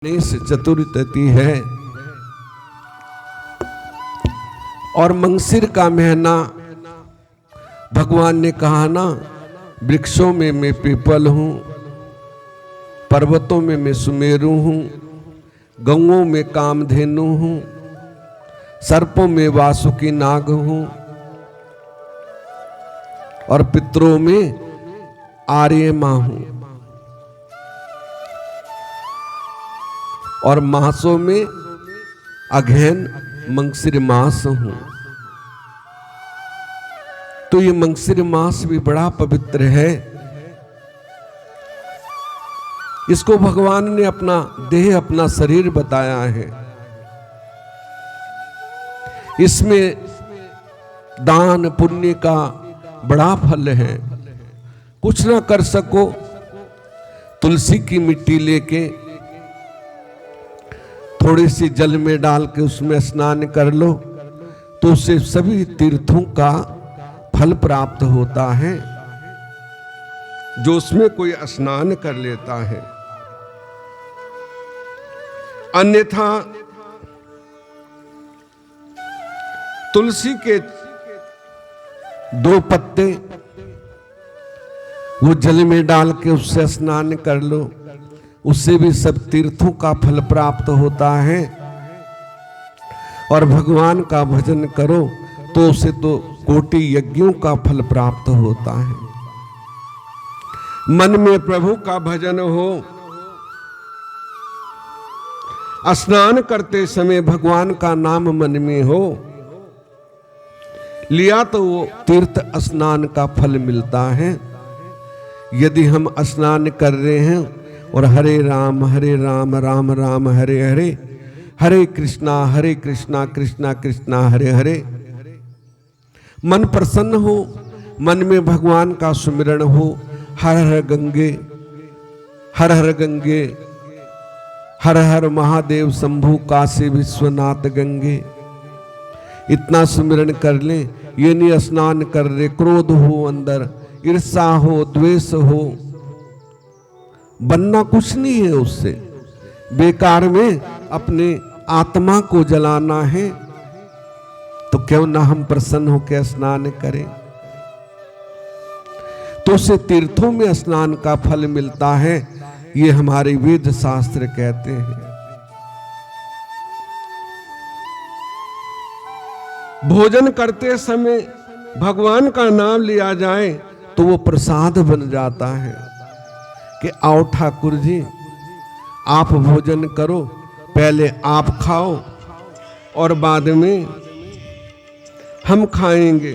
गणेश चतुर्थी है और मंगसिर का महीना। भगवान ने कहा ना, वृक्षों में मैं पीपल हूं, पर्वतों में मैं सुमेरु हूं, गौओं में कामधेनु हूं, सर्पों में वासुकी नाग हूं और पितरों में आर्यमा हूं और मासों में अघैन मंगसिर मास हूं। तो ये मंगसिर मास भी बड़ा पवित्र है। इसको भगवान ने अपना देह, अपना शरीर बताया है। इसमें दान पुण्य का बड़ा फल है। कुछ ना कर सको, तुलसी की मिट्टी लेके थोड़ी सी जल में डाल के उसमें स्नान कर लो तो उससे सभी तीर्थों का फल प्राप्त होता है जो उसमें कोई स्नान कर लेता है। अन्यथा तुलसी के 2 पत्ते वो जल में डाल के उससे स्नान कर लो, उससे भी सब तीर्थों का फल प्राप्त होता है। और भगवान का भजन करो तो उसे तो कोटि यज्ञों का फल प्राप्त होता है। मन में प्रभु का भजन हो, स्नान करते समय भगवान का नाम मन में हो लिया तो वो तीर्थ स्नान का फल मिलता है। यदि हम स्नान कर रहे हैं और हरे राम राम राम हरे हरे, हरे कृष्णा कृष्णा कृष्णा हरे हरे, मन प्रसन्न हो, मन में भगवान का सुमिरन हो, हर हर गंगे, हर हर गंगे, हर हर महादेव शंभु काशी विश्वनाथ गंगे, इतना सुमिरन कर ले। ये नहीं स्नान कर रहे, क्रोध हो अंदर, ईर्षा हो, द्वेष हो, बनना कुछ नहीं है उससे। बेकार में अपने आत्मा को जलाना है। तो क्यों ना हम प्रसन्न होकर स्नान करें। तो उसे तीर्थों में स्नान का फल मिलता है, ये हमारे वेद शास्त्र कहते हैं। भोजन करते समय भगवान का नाम लिया जाए तो वो प्रसाद बन जाता है कि आओ ठाकुर जी आप भोजन करो, पहले आप खाओ और बाद में हम खाएंगे।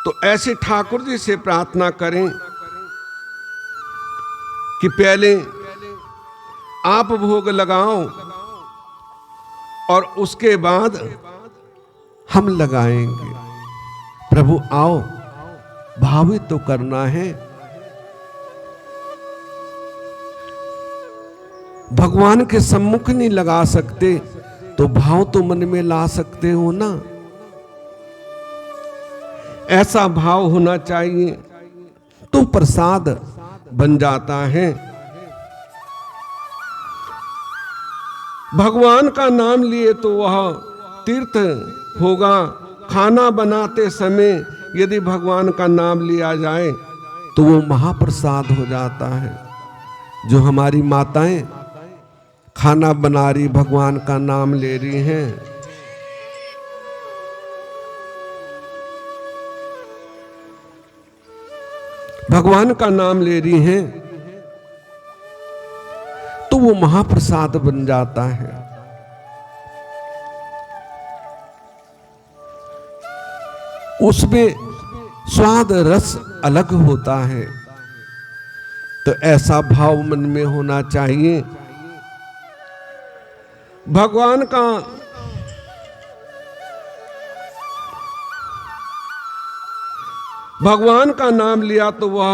तो ऐसे ठाकुर जी से प्रार्थना करें कि पहले आप भोग लगाओ और उसके बाद हम लगाएंगे। प्रभु आओ, भावित तो करना है। भगवान के सम्मुख नहीं लगा सकते तो भाव तो मन में ला सकते हो ना। ऐसा भाव होना चाहिए तो प्रसाद बन जाता है। भगवान का नाम लिए तो वह तीर्थ होगा। खाना बनाते समय यदि भगवान का नाम लिया जाए तो वो महाप्रसाद हो जाता है। जो हमारी माताएं खाना बना रही, भगवान का नाम ले रही हैं, भगवान का नाम ले रही हैं, तो वो महाप्रसाद बन जाता है। उसमें स्वाद रस अलग होता है। तो ऐसा भाव मन में होना चाहिए। भगवान का नाम लिया तो वह,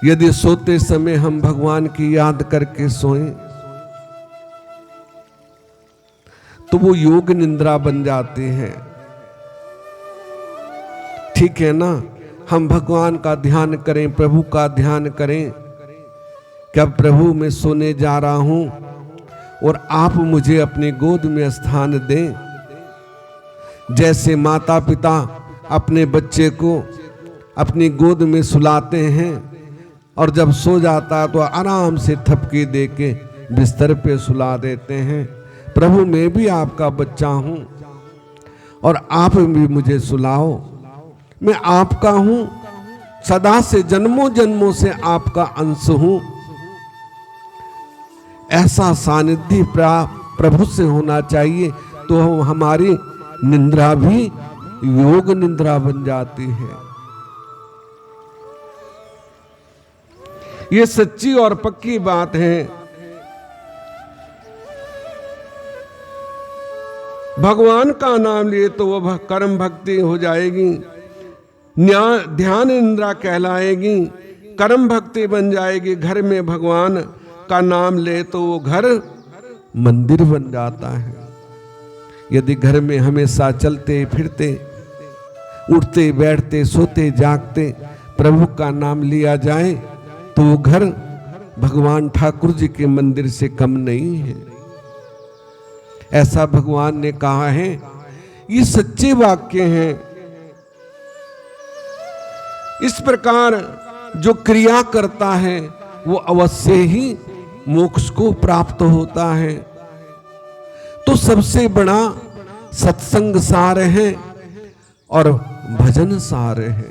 यदि सोते समय हम भगवान की याद करके सोएं तो वो योग निंद्रा बन जाते हैं। ठीक है ना, हम भगवान का ध्यान करें, प्रभु का ध्यान करें कि अब प्रभु मैं सोने जा रहा हूं और आप मुझे अपनी गोद में स्थान दें। जैसे माता पिता अपने बच्चे को अपनी गोद में सुलाते हैं और जब सो जाता तो आराम से थपकी दे के बिस्तर पे सुला देते हैं, प्रभु मैं भी आपका बच्चा हूं और आप भी मुझे सुलाओ। मैं आपका हूं, सदा से जन्मों जन्मों से आपका अंश हूं। ऐसा सानिध्य प्रभु से होना चाहिए तो हमारी निद्रा भी योग निद्रा बन जाती है। ये सच्ची और पक्की बात है। भगवान का नाम लिए तो वह कर्म भक्ति हो जाएगी, ध्यान निद्रा कहलाएगी, कर्म भक्ति बन जाएगी। घर में भगवान का नाम ले तो वो घर मंदिर बन जाता है। यदि घर में हमेशा चलते फिरते, उठते बैठते, सोते जागते प्रभु का नाम लिया जाए तो वो घर भगवान ठाकुर जी के मंदिर से कम नहीं है। ऐसा भगवान ने कहा है, ये सच्चे वाक्य हैं। इस प्रकार जो क्रिया करता है वो अवश्य ही मोक्ष को प्राप्त होता है। तो सबसे बड़ा सत्संग सार है और भजन सार है।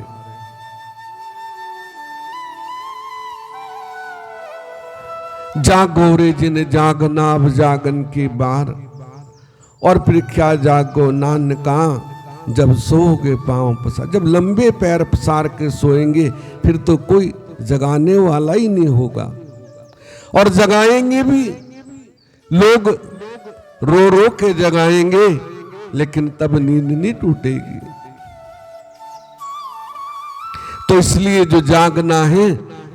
जागो रे जिन जागनाब जागन की बार, और फिर क्या जागो नानका जब सोओगे पांव पसार। जब लंबे पैर पसार के सोएंगे फिर तो कोई जगाने वाला ही नहीं होगा, और जगाएंगे भी लोग रो रो के जगाएंगे, लेकिन तब नींद नहीं टूटेगी। तो इसलिए जो जागना है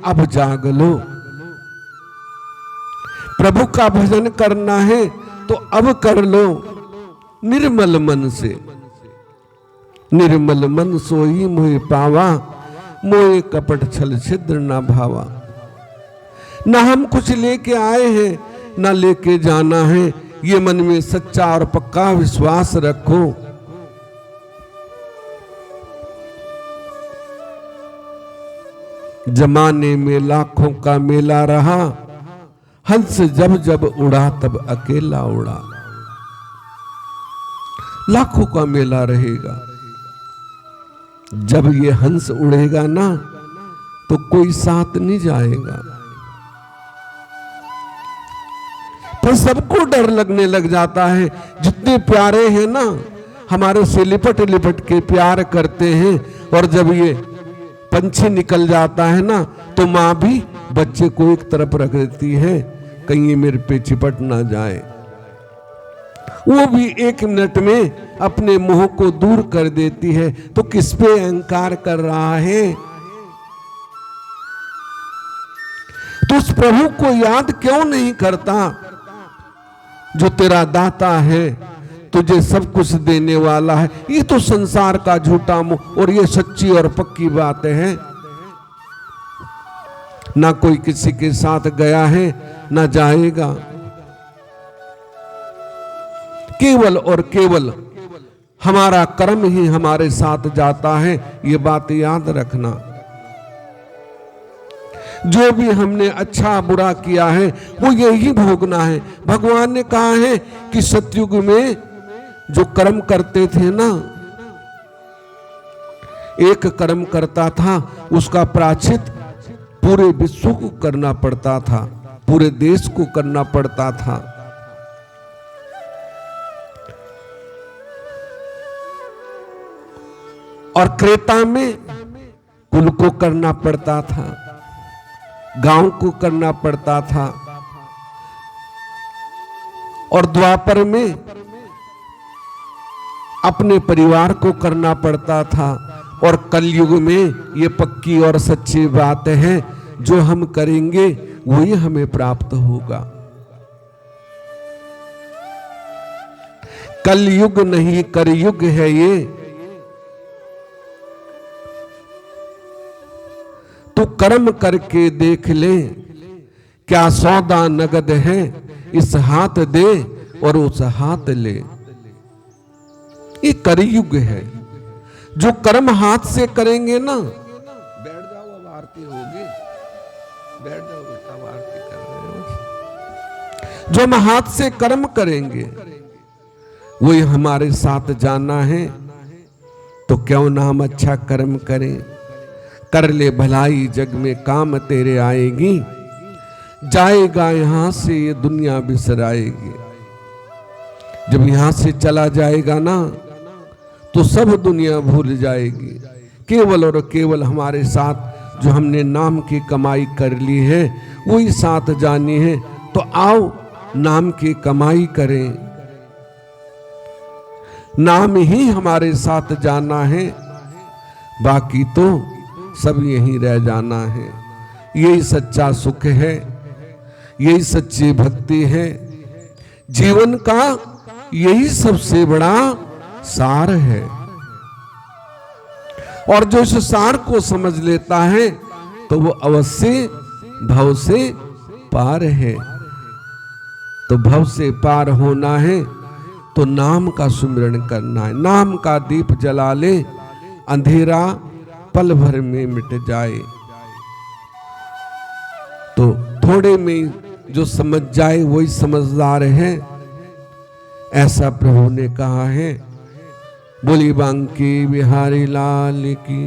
अब जाग लो। प्रभु का भजन करना है तो अब कर लो निर्मल मन से। निर्मल मन सोई मोहि पावा, मोहे कपट छल छिद्र न भावा। ना हम कुछ लेके आए हैं ना लेके जाना है, ये मन में सच्चा और पक्का विश्वास रखो। जमाने में लाखों का मेला रहा, हंस जब जब उड़ा तब अकेला उड़ा। लाखों का मेला रहेगा, जब ये हंस उड़ेगा ना तो कोई साथ नहीं जाएगा। पर सबको डर लगने लग जाता है। जितने प्यारे हैं ना हमारे से लिपट लिपट के प्यार करते हैं, और जब ये पंछी निकल जाता है ना तो मां भी बच्चे को एक तरफ रख देती है, कहीं ये मेरे पे चिपट ना जाए। वो भी 1 मिनट में अपने मोह को दूर कर देती है। तो किस पे अहंकार कर रहा है? तो उस प्रभु को याद क्यों नहीं करता जो तेरा दाता है, तुझे सब कुछ देने वाला है। ये तो संसार का झूठा मोह, और ये सच्ची और पक्की बात है। ना कोई किसी के साथ गया है ना जाएगा, केवल और केवल हमारा कर्म ही हमारे साथ जाता है। ये बात याद रखना। जो भी हमने अच्छा बुरा किया है वो यही भोगना है। भगवान ने कहा है कि सतयुग में जो कर्म करते थे ना, एक कर्म करता था उसका प्रायश्चित पूरे विश्व को करना पड़ता था, पूरे देश को करना पड़ता था। और त्रेता में कुल को करना पड़ता था, गांव को करना पड़ता था, और द्वापर में अपने परिवार को करना पड़ता था। और कलयुग में ये पक्की और सच्ची बात है, जो हम करेंगे वही हमें प्राप्त होगा। कलयुग नहीं करयुग है ये, कर्म करके देख ले, क्या सौदा नगद है, इस हाथ दे और उस हाथ ले। ये कलयुग है। जो कर्म हाथ से करेंगे ना, बैठ जाओ, अब आरती होगी, बैठ जाओ बेटा, अब आरती कर रहे हो। जो हम हाथ से कर्म करेंगे वही हमारे साथ जाना है। तो क्यों ना हम अच्छा कर्म करें, कर ले भलाई जग में काम तेरे आएगी, जाएगा यहां से ये दुनिया बिसराएगी। जब यहां से चला जाएगा ना तो सब दुनिया भूल जाएगी। केवल और केवल हमारे साथ जो हमने नाम की कमाई कर ली है वही साथ जानी है। तो आओ नाम की कमाई करें, नाम ही हमारे साथ जाना है, बाकी तो सब यहीं रह जाना है। यही सच्चा सुख है, यही सच्ची भक्ति है, जीवन का यही सबसे बड़ा सार है। और जो इस सार को समझ लेता है तो वो अवश्य भव से पार है। तो भव से पार होना है तो नाम का सुमिरन करना है। नाम का दीप जला ले, अंधेरा पल भर में मिट जाए। तो थोड़े में जो समझ जाए वही समझदार है, ऐसा प्रभु ने कहा है। बोली बांके बिहारी लाल की,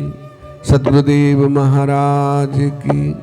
सद्गुरुदेव महाराज की।